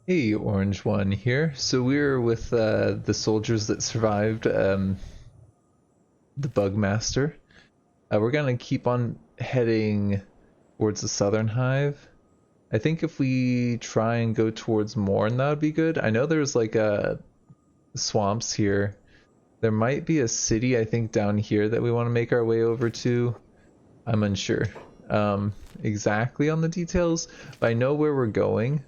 Hey, Orange One here. So we're with the soldiers that survived the Bugmaster. We're gonna keep on heading towards the southern hive. I think if we try and go towards Morn, that would be good. I know there's like swamps here. There might be a city, I think, down here that we want to make our way over to. I'm unsure exactly on the details, but I know where we're going.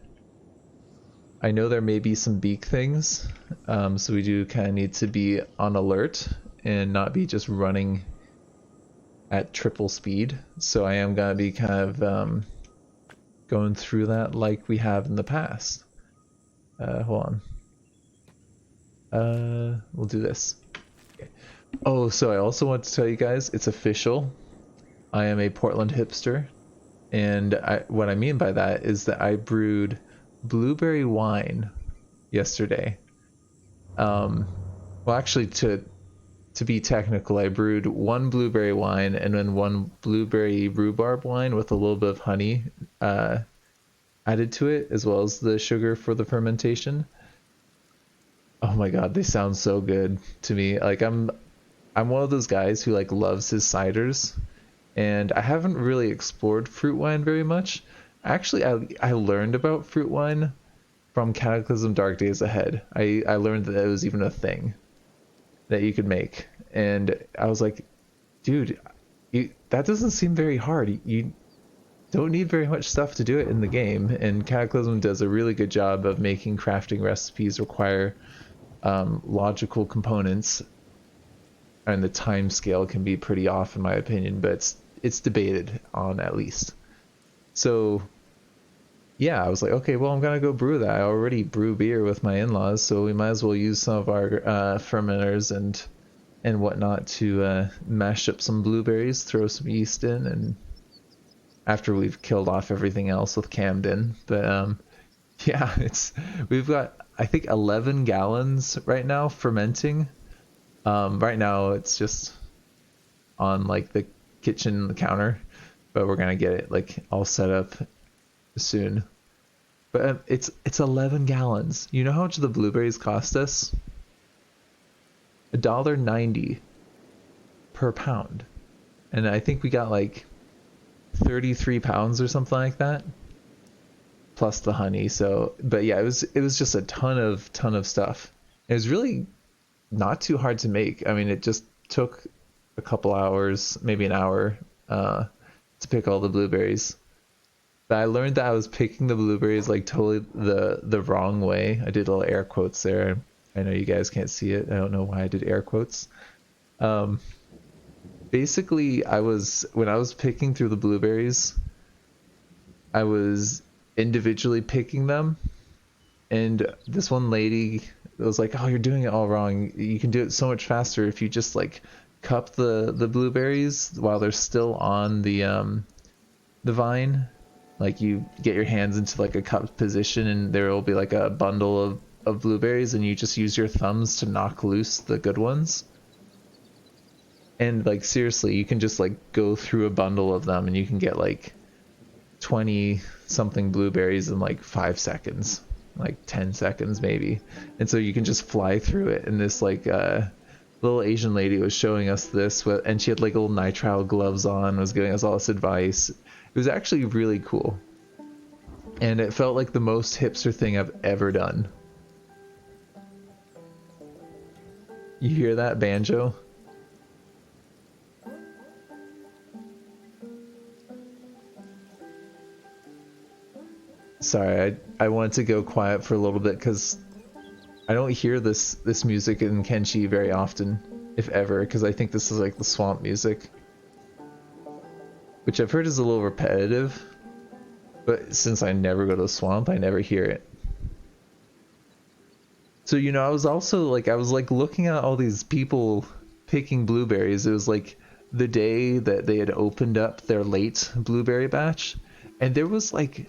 I know there may be some beak things, so we do kind of need to be on alert and not be just running at triple speed. So I am gonna be kind of going through that like we have in the past. Hold on. We'll do this. Okay. Oh, so I also want to tell you guys, it's official. I am a Portland hipster, and what I mean by that is that I brewed blueberry wine yesterday. Well, actually, to be technical, I brewed one blueberry wine and then one blueberry rhubarb wine with a little bit of honey added to it, as well as the sugar for the fermentation. Oh my god, they sound so good to me. Like I'm one of those guys who like loves his ciders, and I haven't really explored fruit wine very much. Actually, I learned about fruit wine from Cataclysm Dark Days Ahead. I learned that it was even a thing that you could make. And I was like, dude, that doesn't seem very hard. You don't need very much stuff to do it in the game. And Cataclysm does a really good job of making crafting recipes require logical components. And the time scale can be pretty off, in my opinion, but it's debated on at least. So yeah, I was like, okay, well, I'm gonna go brew that. I already brew beer with my in-laws, so we might as well use some of our fermenters and whatnot to mash up some blueberries, throw some yeast in, and after we've killed off everything else with Camden. But yeah, it's we've got I think 11 gallons right now fermenting. Right now it's just on like the kitchen counter, but we're gonna get it like all set up soon. But it's 11 gallons. You know how much the blueberries cost us? $1.90 per pound, and I think we got like 33 pounds or something like that, plus the honey. So, but yeah, it was just a ton of stuff. It was really not too hard to make. I mean, it just took a couple hours, maybe an hour, to pick all the blueberries. But I learned that I was picking the blueberries like totally the wrong way. I did little air quotes there. I know you guys can't see it. I don't know why I did air quotes. Um, Basically, when I was picking through the blueberries, I was individually picking them, and this one lady was like, "Oh, you're doing it all wrong. You can do it so much faster if you just like cup the blueberries while they're still on the vine. Like you get your hands into like a cupped position, and there will be like a bundle of blueberries, and you just use your thumbs to knock loose the good ones." And like seriously, you can just like go through a bundle of them, and you can get like 20 something blueberries in like 5 seconds, like 10 seconds maybe. And so you can just fly through it. And this like little Asian lady was showing us this, and she had like little nitrile gloves on, was giving us all this advice. It was actually really cool, and it felt like the most hipster thing I've ever done. You hear that banjo? Sorry, I wanted to go quiet for a little bit because I don't hear this music in Kenshi very often, if ever, because I think this is like the swamp music, which I've heard is a little repetitive, but since I never go to the swamp, I never hear it. So, I was also like, I was like looking at all these people picking blueberries. It was like the day that they had opened up their late blueberry batch, and there was like,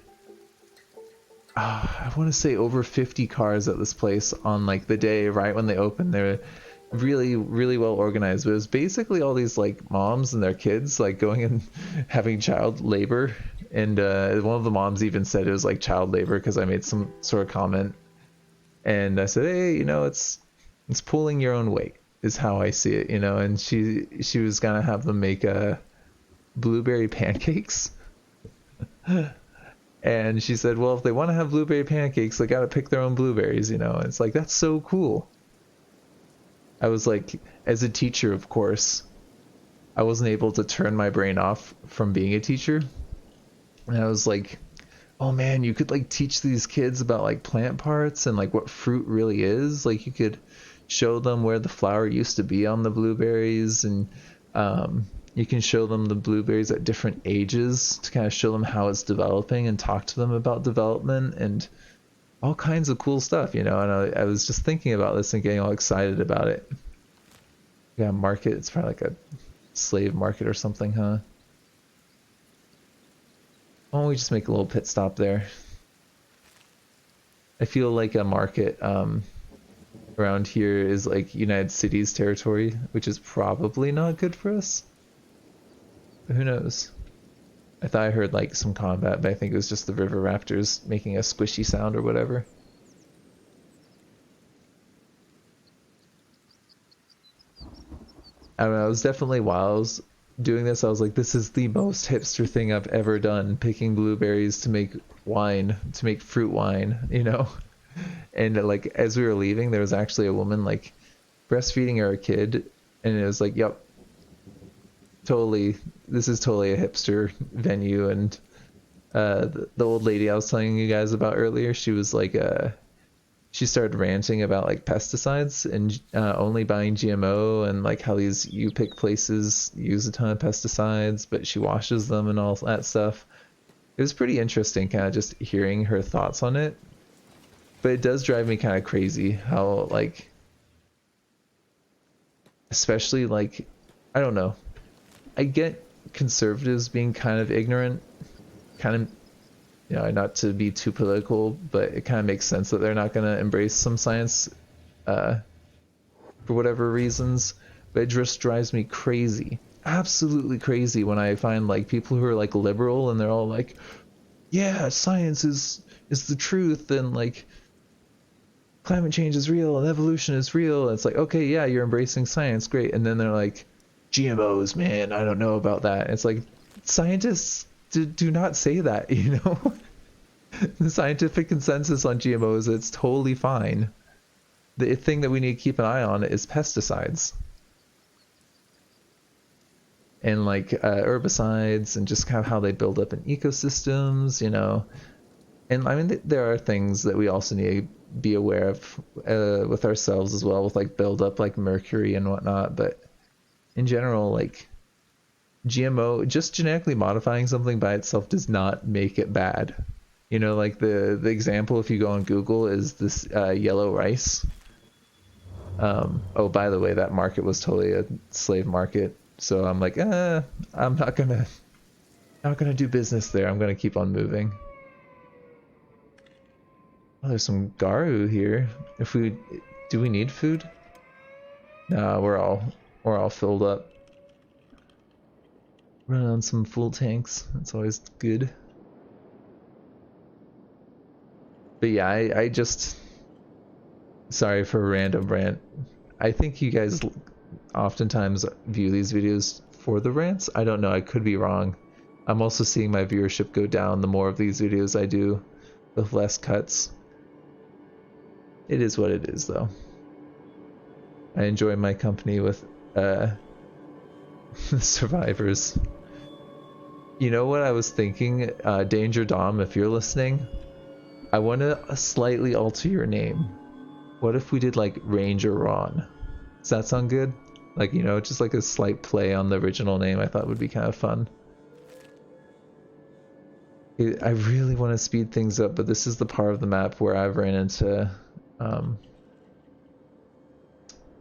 I want to say over 50 cars at this place on like the day right when they opened. really, really well organized. But it was basically all these like moms and their kids like going and having child labor. And one of the moms even said it was like child labor because I made some sort of comment. And I said, hey, you know, it's pulling your own weight is how I see it, you know. And she was gonna have them make blueberry pancakes. And she said, well, if they want to have blueberry pancakes, they got to pick their own blueberries, you know. And it's like, that's so cool. I was like, as a teacher, of course, I wasn't able to turn my brain off from being a teacher. And I was like, oh man, you could like teach these kids about like plant parts and like what fruit really is. Like you could show them where the flower used to be on the blueberries, and you can show them the blueberries at different ages to kind of show them how it's developing and talk to them about development and all kinds of cool stuff, you know. And I was just thinking about this and getting all excited about it. Yeah, market. It's probably like a slave market or something, huh? Why don't we just make a little pit stop there? I feel like a market around here is like United Cities territory, which is probably not good for us. But who knows? I thought I heard like some combat, but I think it was just the river raptors making a squishy sound or whatever. I don't know, it was definitely, while I was doing this, I was like, this is the most hipster thing I've ever done, picking blueberries to make wine, to make fruit wine, you know? And like, as we were leaving, there was actually a woman like breastfeeding her kid, and it was like, yep, totally, this is totally a hipster venue. And the old lady I was telling you guys about earlier, she was like, she started ranting about like pesticides and only buying GMO, and like how these U-pick places use a ton of pesticides, but she washes them and all that stuff. It was pretty interesting kind of just hearing her thoughts on it. But it does drive me kind of crazy how like, especially like, I don't know, I get conservatives being kind of ignorant, kind of, you know, not to be too political, but it kind of makes sense that they're not going to embrace some science for whatever reasons. But it just drives me crazy, absolutely crazy, when I find like people who are like liberal and they're all like, yeah, science is the truth, and like climate change is real and evolution is real. And it's like, okay, yeah, you're embracing science, great. And then they're like, GMOs, man, I don't know about that. It's like, scientists do not say that, you know. The scientific consensus on GMOs, it's totally fine. The thing that we need to keep an eye on is pesticides and like herbicides, and just kind of how they build up in ecosystems, you know. And I mean, there are things that we also need to be aware of with ourselves as well, with like build up like mercury and whatnot. But in general, like GMO, just genetically modifying something by itself does not make it bad. You know, like the example, if you go on Google, is this yellow rice. Oh, by the way, that market was totally a slave market. So I'm like, I'm not gonna do business there. I'm gonna keep on moving. Oh, there's some Garu here. Do we need food? Nah, we're all filled up. Running on some full tanks. That's always good. But yeah, I just, sorry for a random rant. I think you guys oftentimes view these videos for the rants. I don't know, I could be wrong. I'm also seeing my viewership go down the more of these videos I do with less cuts. It is what it is, though. I enjoy my company with the survivors. You know what I was thinking, Danger Dom, if you're listening, I want to slightly alter your name. What if we did like Ranger Ron? Does that sound good? Like, you know, just like a slight play on the original name. I thought would be kind of fun. I really want to speed things up, but this is the part of the map where I've ran into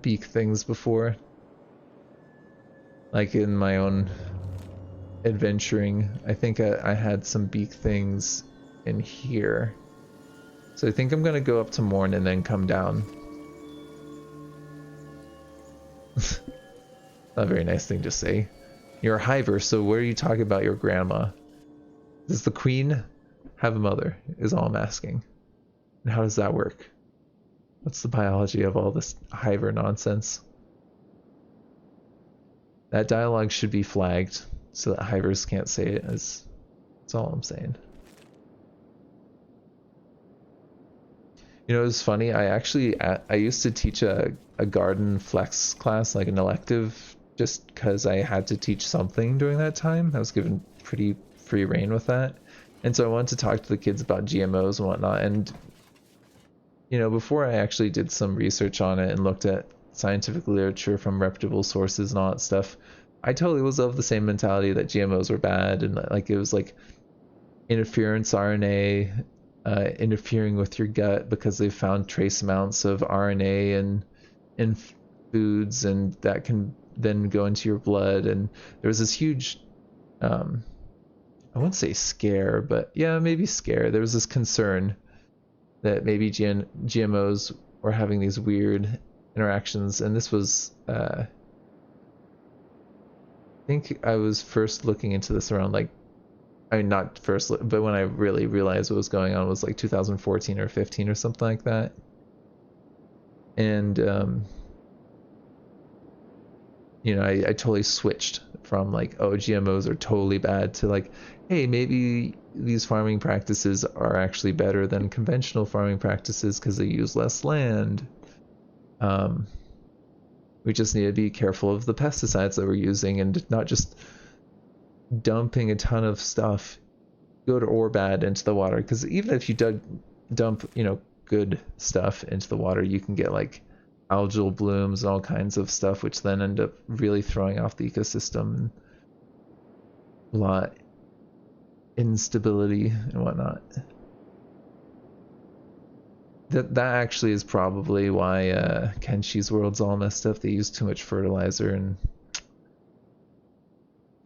beak things before. Like in my own adventuring, I think I had some beak things in here. So I think I'm gonna go up to Morn and then come down. Not a very nice thing to say. You're a hiver, so what are you talking about your grandma? Does the queen have a mother, is all I'm asking. And how does that work? What's the biology of all this hiver nonsense? That dialogue should be flagged so that hivers can't say it. That's all I'm saying. You know, it's funny. I used to teach a garden flex class, like an elective, just because I had to teach something during that time. I was given pretty free reign with that. And so I wanted to talk to the kids about GMOs and whatnot. And, you know, before I actually did some research on it and looked at scientific literature from reputable sources and all that stuff, I totally was of the same mentality that GMOs were bad. And like, it was like interference RNA, interfering with your gut because they found trace amounts of RNA in foods, and that can then go into your blood. And there was this huge, I wouldn't say scare, but yeah, maybe scare. There was this concern that maybe GMOs were having these weird interactions, and this was, I think I was first looking into this around like, I mean, not first, but when I really realized what was going on was like 2014 or 15 or something like that. And, you know, I totally switched from like, oh, GMOs are totally bad to like, hey, maybe these farming practices are actually better than conventional farming practices because they use less land. We just need to be careful of the pesticides that we're using and not just dumping a ton of stuff, good or bad, into the water. Because even if you dump, you know, good stuff into the water, you can get like algal blooms and all kinds of stuff, which then end up really throwing off the ecosystem, and a lot instability and whatnot. That actually is probably why Kenshi's world's all messed up. They use too much fertilizer, and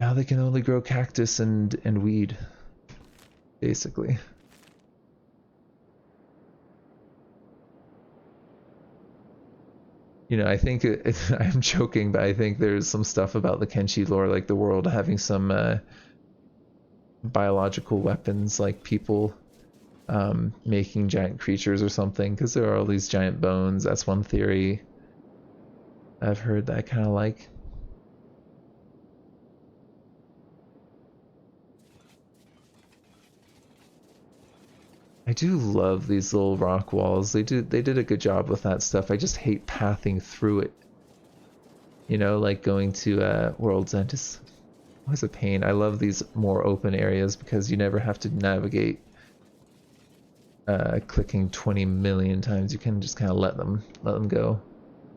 now they can only grow cactus and weed, basically. You know, I think I'm joking, but I think there's some stuff about the Kenshi lore, like the world having some biological weapons, like people making giant creatures or something, because there are all these giant bones. That's one theory I've heard that I kind of like. I do love these little rock walls. They did a good job with that stuff. I just hate pathing through it. You know, like going to World's End is always a pain. I love these more open areas because you never have to navigate clicking 20 million times. You can just kind of let them go.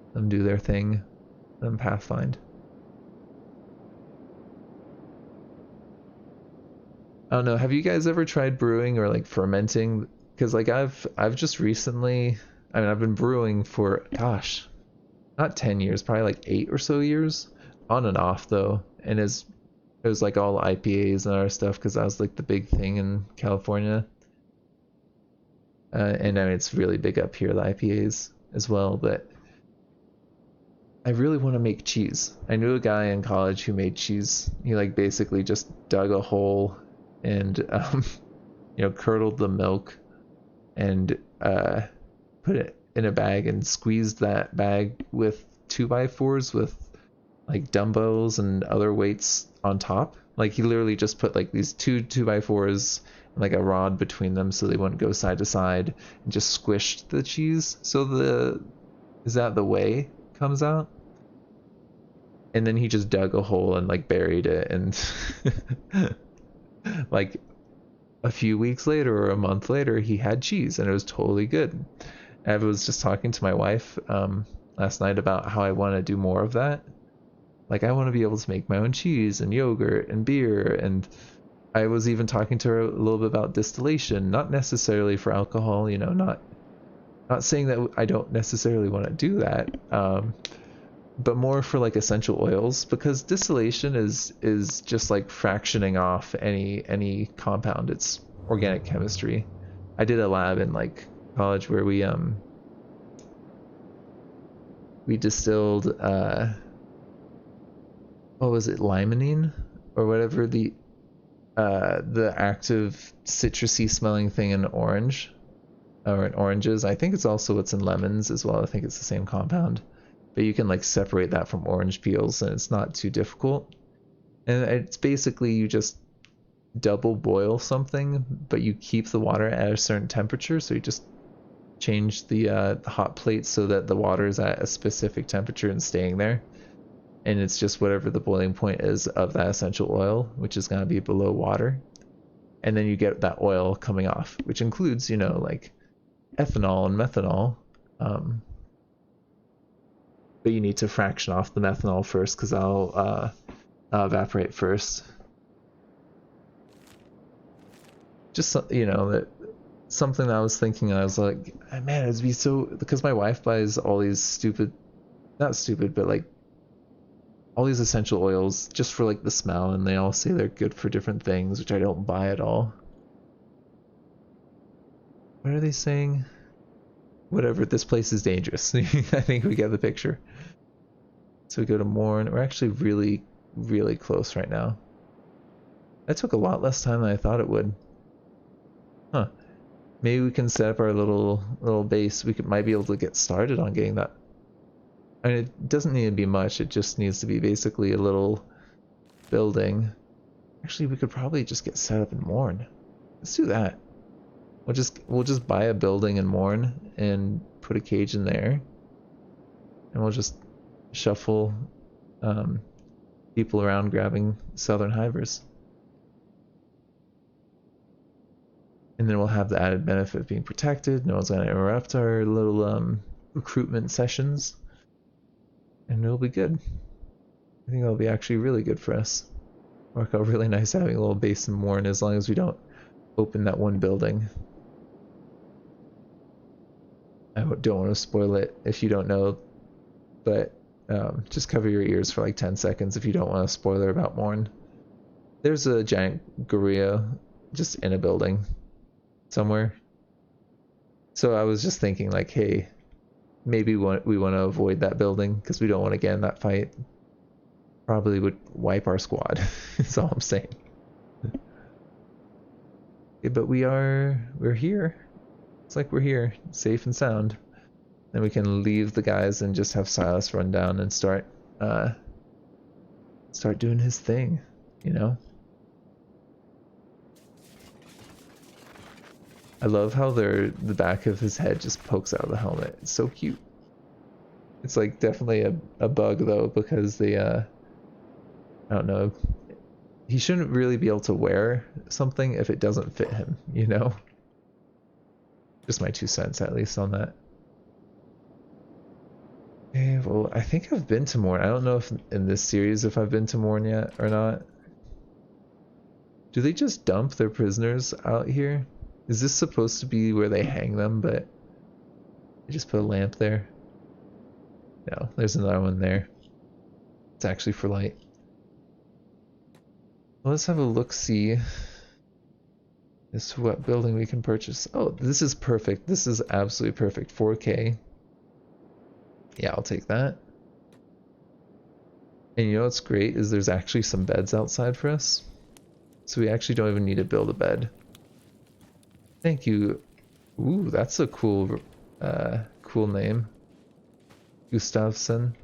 Let them do their thing. Let them pathfind. I don't know. Have you guys ever tried brewing or like fermenting? Because like I've just recently, I mean, I've been brewing for, gosh, not 10 years, probably like 8 or so years, on and off though. And it was like all IPAs and other stuff because that was like the big thing in California. And I mean, it's really big up here, the IPAs as well. But I really want to make cheese. I knew a guy in college who made cheese. He like basically just dug a hole and you know, curdled the milk and put it in a bag and squeezed that bag with 2x4s with like dumbbells and other weights on top. Like he literally just put like these two 2x4s and like a rod between them so they wouldn't go side to side, and just squished the cheese so the whey comes out. And then he just dug a hole and like buried it, and like a few weeks later or a month later he had cheese and it was totally good. I was just talking to my wife last night about how I want to do more of that. Like I want to be able to make my own cheese and yogurt and beer, and I was even talking to her a little bit about distillation, not necessarily for alcohol, you know, not saying that I don't necessarily want to do that, but more for like essential oils, because distillation is just like fractioning off any compound. It's organic chemistry. I did a lab in like college where we we distilled, what was it, limonene? Or whatever the active citrusy smelling thing in orange, or in oranges. I think it's also what's in lemons as well. I think it's the same compound. But you can like separate that from orange peels and it's not too difficult. And it's basically you just double boil something, but you keep the water at a certain temperature. So you just change the hot plate so that the water is at a specific temperature and staying there. And it's just whatever the boiling point is of that essential oil, which is going to be below water. And then you get that oil coming off, which includes, you know, like ethanol and methanol. But you need to fraction off the methanol first because that'll evaporate first. Just, you know, that something that I was thinking, I was like, man, it'd be so, because my wife buys all these stupid, not stupid, but like all these essential oils just for like the smell, and they all say they're good for different things, which I don't buy at all. What are they saying? Whatever, this place is dangerous. I think we get the picture. So we go to Morn. We're actually really, really close right now. That took a lot less time than I thought it would. Huh. Maybe we can set up our little base. We might be able to get started on getting that. I mean, it doesn't need to be much. It just needs to be basically a little building. Actually, we could probably just get set up in Morn. Let's do that. We'll just buy a building in Morn and put a cage in there, and we'll just shuffle people around grabbing southern hivers. And then we'll have the added benefit of being protected. No one's going to interrupt our little recruitment sessions. And it'll be good. I think that'll be actually really good for us. Work out really nice having a little base in Morn as long as we don't open that one building. I don't want to spoil it if you don't know, but just cover your ears for like 10 seconds if you don't want a spoiler about Morn. There's a giant gorilla just in a building somewhere. So I was just thinking like, hey, maybe we want to avoid that building because we don't want to get in that fight. Probably would wipe our squad. That's all I'm saying. Okay, but we're here. It's like we're here, safe and sound. Then we can leave the guys and just have Silas run down and start doing his thing, you know? I love how the back of his head just pokes out of the helmet. It's so cute. It's like definitely a bug though, because I don't know, he shouldn't really be able to wear something if it doesn't fit him, you know? Just my 2 cents at least on that. Okay, well, I think I've been to Morn. I don't know if in this series if I've been to Morn yet or not. Do they just dump their prisoners out here? Is this supposed to be where they hang them, but they just put a lamp there? No, there's another one there. It's actually for light. Well, let's have a look-see as to what building we can purchase. Oh, this is perfect. This is absolutely perfect. 4K. Yeah, I'll take that. And you know what's great is there's actually some beds outside for us. So we actually don't even need to build a bed. Thank you. Ooh, that's a cool name. Gustafsson.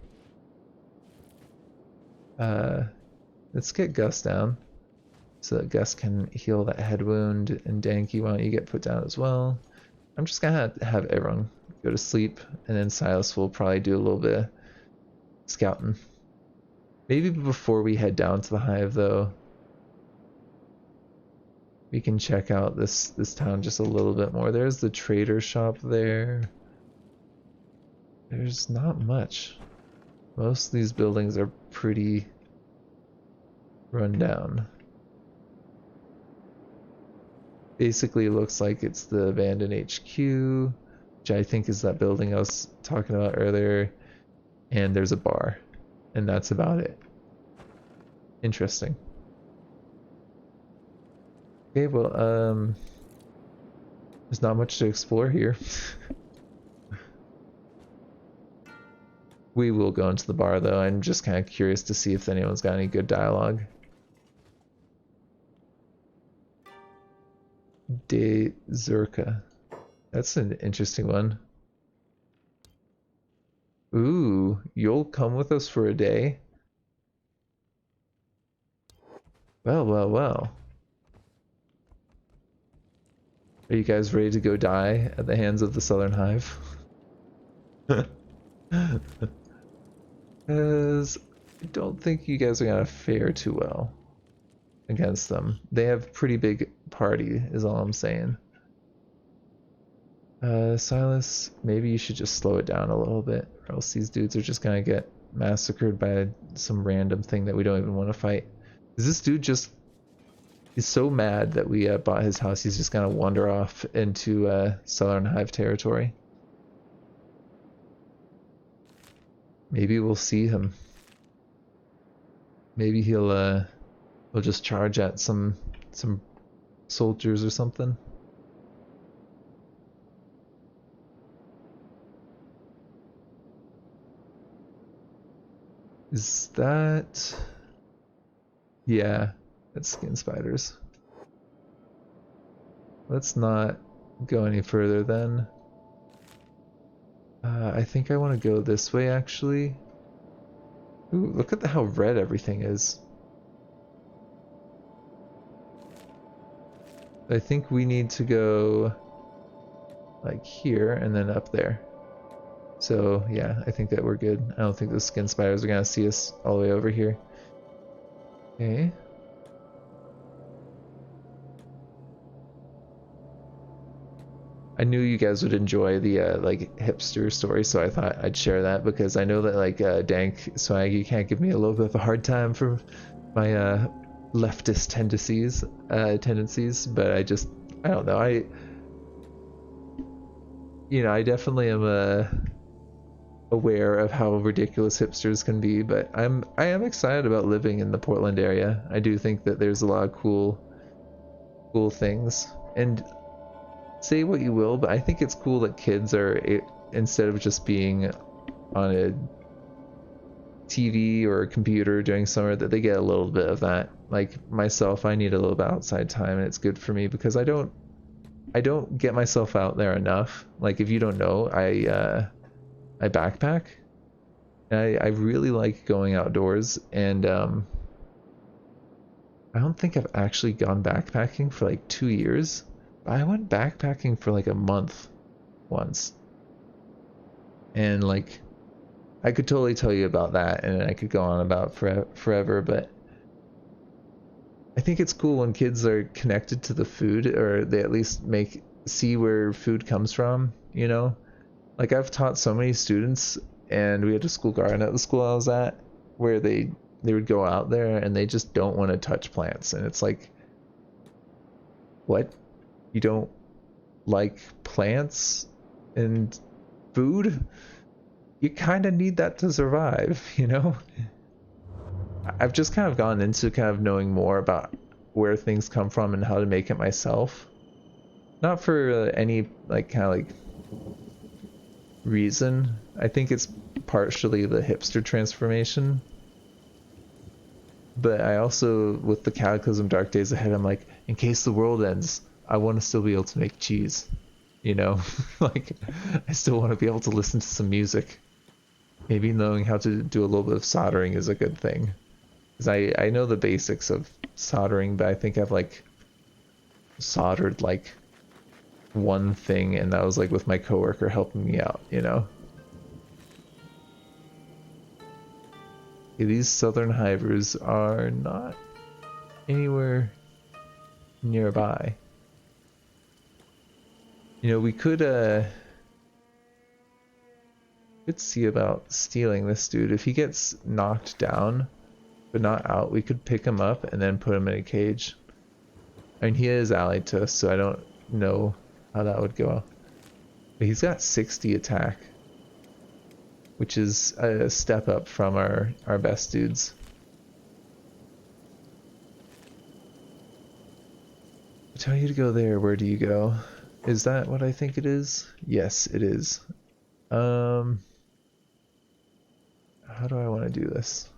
Let's get Gus down so that Gus can heal that head wound, and Danky, why don't you get put down as well? I'm just gonna have everyone go to sleep, and then Silas will probably do a little bit of scouting. Maybe before we head down to the hive though, we can check out this town just a little bit more. There's the trader shop there. There's not much. Most of these buildings are pretty run down. Basically, it looks like it's the abandoned HQ, which I think is that building I was talking about earlier, and there's a bar, and that's about it. Interesting. Okay, well, there's not much to explore here. We will go into the bar though. I'm just kind of curious to see if anyone's got any good dialogue. De Zerka. That's an interesting one. Ooh, you'll come with us for a day? Well, well, well. Are you guys ready to go die at the hands of the Southern Hive? Because I don't think you guys are gonna fare too well against them. They have pretty big party, is all I'm saying. Silas, maybe you should just slow it down a little bit, or else these dudes are just gonna get massacred by some random thing that we don't even want to fight. Is this dude just... He's so mad that we bought his house, he's just gonna wander off into Southern Hive territory. Maybe we'll see him. Maybe he'll just charge at some soldiers or something. Is that... Yeah, that's skin spiders. Let's not go any further then. I think I want to go this way actually. Ooh, look at how red everything is. I think we need to go like here and then up there. So yeah, I think that we're good. I don't think the skin spiders are gonna see us all the way over here. Okay. I knew you guys would enjoy the like hipster story, so I thought I'd share that because I know that like Dank Swaggy can't give me a little bit of a hard time for my leftist tendencies, but I don't know. I definitely am aware of how ridiculous hipsters can be, but I am excited about living in the Portland area. I do think that there's a lot of cool things. And say what you will, but I think it's cool that kids are, instead of just being on a TV or a computer during summer, that they get a little bit of that. Like myself, I need a little bit outside time, and it's good for me because I don't get myself out there enough. Like if you don't know, I backpack, and I really like going outdoors, and I don't think I've actually gone backpacking for like 2 years. I went backpacking for like a month once. And like, I could totally tell you about that and I could go on about forever, but I think it's cool when kids are connected to the food, or they at least see where food comes from, you know? Like I've taught so many students, and we had a school garden at the school I was at where they would go out there and they just don't want to touch plants, and it's like, what? You don't like plants and food? You kind of need that to survive, you know? I've just kind of gone into kind of knowing more about where things come from and how to make it myself. Not for any like kind of like reason. I think it's partially the hipster transformation. But I also, with the Cataclysm Dark Days Ahead, I'm like, in case the world ends, I want to still be able to make cheese, you know? Like, I still want to be able to listen to some music. Maybe knowing how to do a little bit of soldering is a good thing. Because I know the basics of soldering, but I think I've, like, soldered, like, one thing, and that was, like, with my coworker helping me out, you know? Okay, these southern hivers are not anywhere nearby. You know, we could see about stealing this dude. If he gets knocked down but not out, we could pick him up and then put him in a cage. I mean, he is allied to us, so I don't know how that would go. But he's got 60 attack, which is a step up from our best dudes. I tell you to go there. Where do you go? Is that what I think it is? Yes, it is. How do I want to do this?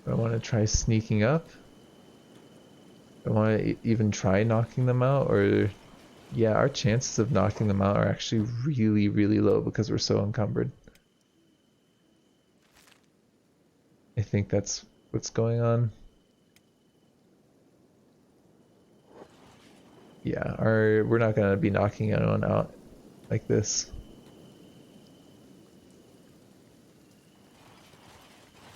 Do I want to try sneaking up? Do I want to even try knocking them out? Or, yeah, our chances of knocking them out are actually really, really low because we're so encumbered. I think that's what's going on. Yeah, we're not gonna be knocking anyone out like this.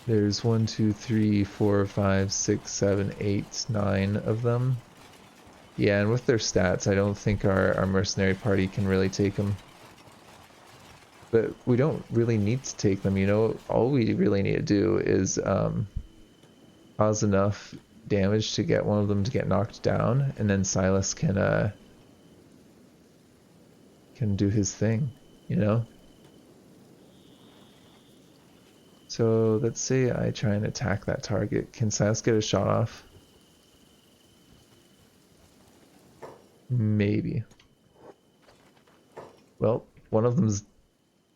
There's 1, 2, 3, 4, 5, 6, 7, 8, 9 of them. Yeah, and with their stats, I don't think our mercenary party can really take them. But we don't really need to take them, you know? All we really need to do is cause enough damage to get one of them to get knocked down, and then Silas can do his thing, you know? So let's say I try and attack that target. Can Silas get a shot off? Maybe. Well, one of them's,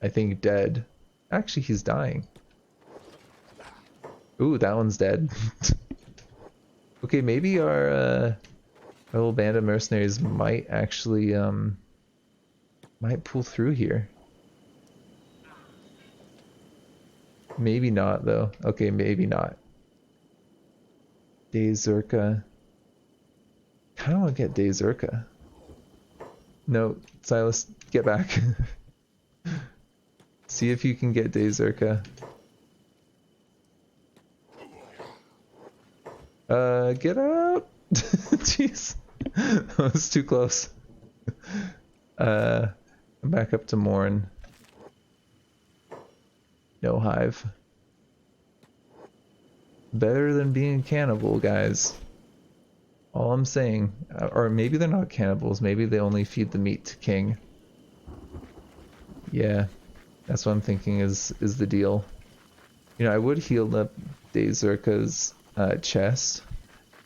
I think, dead. Actually, he's dying. Ooh, that one's dead. Okay, maybe our little band of mercenaries might actually might pull through here. Maybe not though. Okay, maybe not. Dazurka. Kinda wanna get Dazurka. No, Silas, get back. See if you can get Dazurka. Get out! Jeez. That was too close. I'm back up to Morn. No hive. Better than being a cannibal, guys. All I'm saying. Or maybe they're not cannibals. Maybe they only feed the meat to King. Yeah. That's what I'm thinking is the deal. You know, I would heal up Dazurka's chest.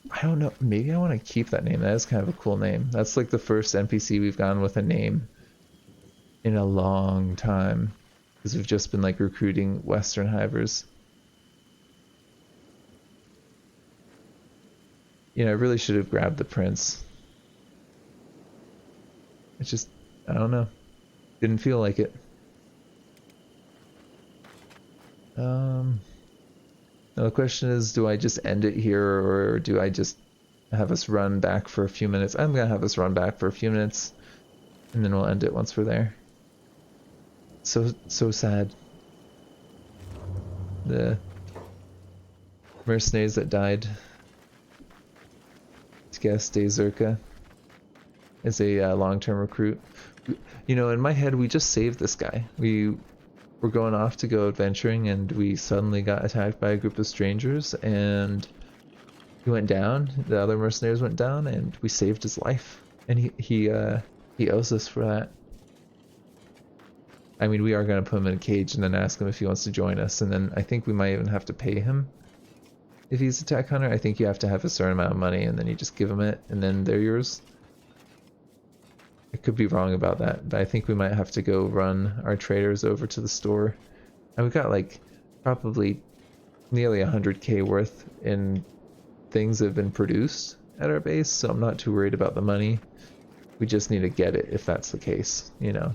I don't know. Maybe I want to keep that name. That is kind of a cool name. That's like the first NPC we've gone with a name in a long time. Because we've just been like recruiting Western Hivers. You know, I really should have grabbed the prince. It's just, I don't know. Didn't feel like it. Now the question is, do I just end it here or do I just have us run back for a few minutes? I'm gonna have us run back for a few minutes and then we'll end it once we're there. So sad. The mercenaries that died. To guess Dazurka is a long-term recruit. You know, in my head, we just saved this guy. We were going off to go adventuring and we suddenly got attacked by a group of strangers and he went down, the other mercenaries went down, and we saved his life. And he owes us for that. I mean, we are going to put him in a cage and then ask him if he wants to join us, and then I think we might even have to pay him. If he's a tech hunter, I think you have to have a certain amount of money and then you just give them it and then they're yours. I could be wrong about that, but I think we might have to go run our traders over to the store. And we've got like probably nearly 100k worth in things that have been produced at our base, so I'm not too worried about the money. We just need to get it if that's the case, you know.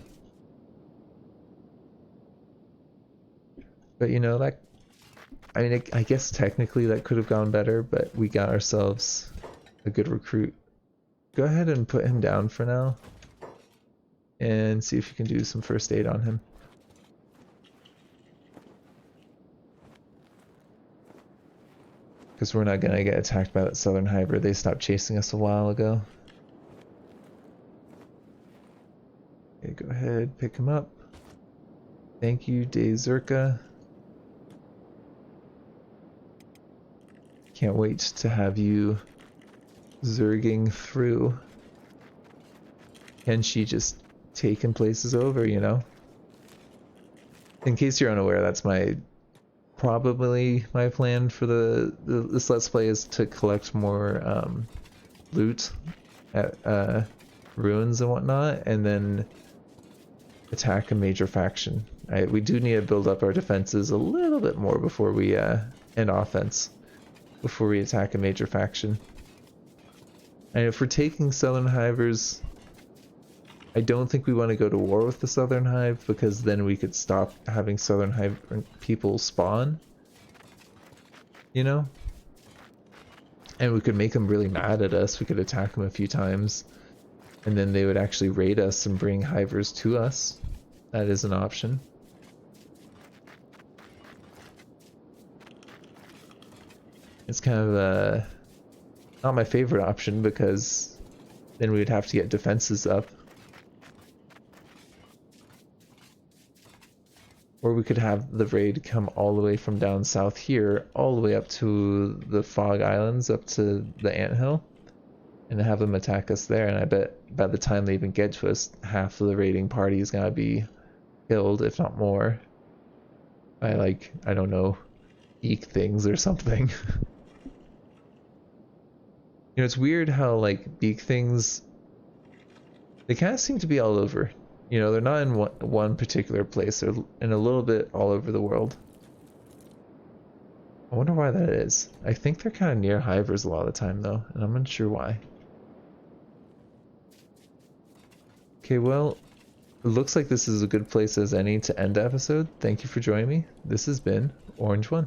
But you know, that, I mean, I guess technically that could have gone better, but we got ourselves a good recruit. Go ahead and put him down for now and see if you can do some first aid on him. Because we're not going to get attacked by that southern hiver. They stopped chasing us a while ago. Okay, go ahead, pick him up. Thank you, Dazurka. Can't wait to have you zerging through Kenshi just taking places over, you know? In case you're unaware, that's probably my plan for this Let's Play is to collect more loot at ruins and whatnot, and then attack a major faction. We do need to build up our defenses a little bit more before we and offense before we attack a major faction. And if we're taking Southern Hivers, I don't think we want to go to war with the Southern Hive, because then we could stop having Southern Hive people spawn, you know? And we could make them really mad at us. We could attack them a few times, and then they would actually raid us and bring Hivers to us. That is an option. It's kind of not my favorite option, because then we would have to get defenses up. Or we could have the raid come all the way from down south here, all the way up to the Fog Islands, up to the Anthill, and have them attack us there. And I bet by the time they even get to us, half of the raiding party is gonna be killed, if not more, by, like, I don't know, eek things or something. You know, it's weird how, like, beak things, they kind of seem to be all over. You know, they're not in one particular place. They're in a little bit all over the world. I wonder why that is. I think they're kind of near Hivers a lot of the time, though, and I'm unsure why. Okay, well, it looks like this is a good place as any to end the episode. Thank you for joining me. This has been Orange One.